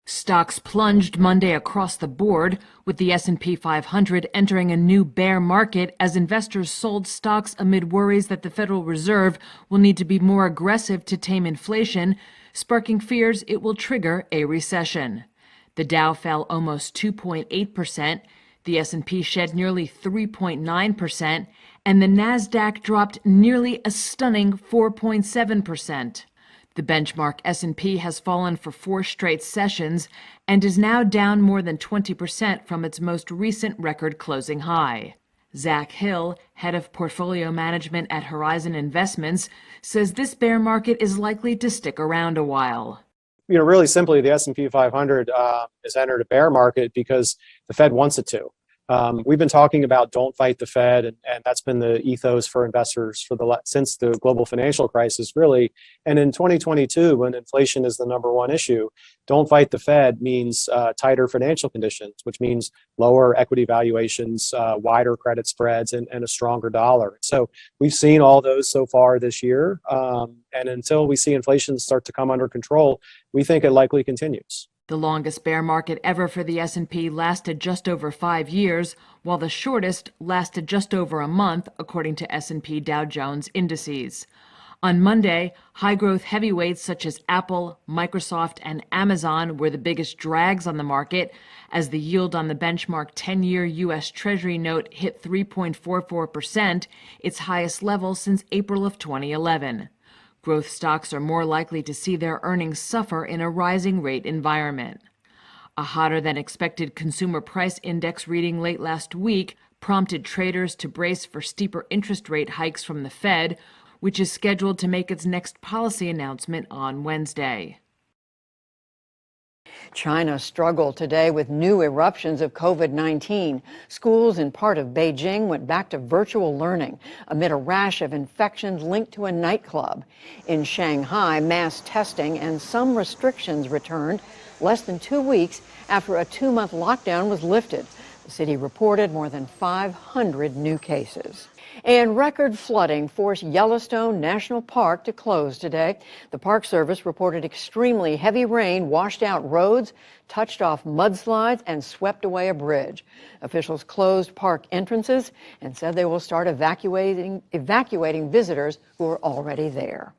Stocks plunged Monday across the board, with the S&P 500 entering a new bear market as investors sold stocks amid worries that the Federal Reserve will need to be more aggressive to tame inflation, sparking fears it will trigger a recession. The Dow fell almost 2.8%, the S&P shed nearly 3.9%, and the Nasdaq dropped nearly a stunning 4.7%. The benchmark S&P has fallen for 4 straight sessions and is now down more than 20% from its most recent record closing high. Zach Hill, head of portfolio management at Horizon Investments, says this bear market is likely to stick around a while. Really simply, the S&P 500 has entered a bear market because the Fed wants it to. We've been talking about don't fight the Fed, and that's been the ethos for investors since the global financial crisis, really. And in 2022, when inflation is the number one issue, don't fight the Fed means tighter financial conditions, which means lower equity valuations, wider credit spreads, and a stronger dollar. So we've seen all those so far this year, and until we see inflation start to come under control, we think it likely continues. The longest bear market ever for the S&P lasted just over 5 years, while the shortest lasted just over a month, according to S&P Dow Jones indices. On Monday, high-growth heavyweights such as Apple, Microsoft, and Amazon were the biggest drags on the market, as the yield on the benchmark 10-year U.S. Treasury note hit 3.44%, its highest level since April of 2011. Growth stocks are more likely to see their earnings suffer in a rising rate environment. A hotter-than-expected consumer price index reading late last week prompted traders to brace for steeper interest rate hikes from the Fed, which is scheduled to make its next policy announcement on Wednesday. China struggled today with new eruptions of COVID-19. Schools in part of Beijing went back to virtual learning amid a rash of infections linked to a nightclub. In Shanghai, mass testing and some restrictions returned less than 2 weeks after a 2-month lockdown was lifted. The city reported more than 500 new cases. And record flooding forced Yellowstone National Park to close today. The Park Service reported extremely heavy rain washed out roads, touched off mudslides, and swept away a bridge. Officials closed park entrances and said they will start evacuating visitors who are already there.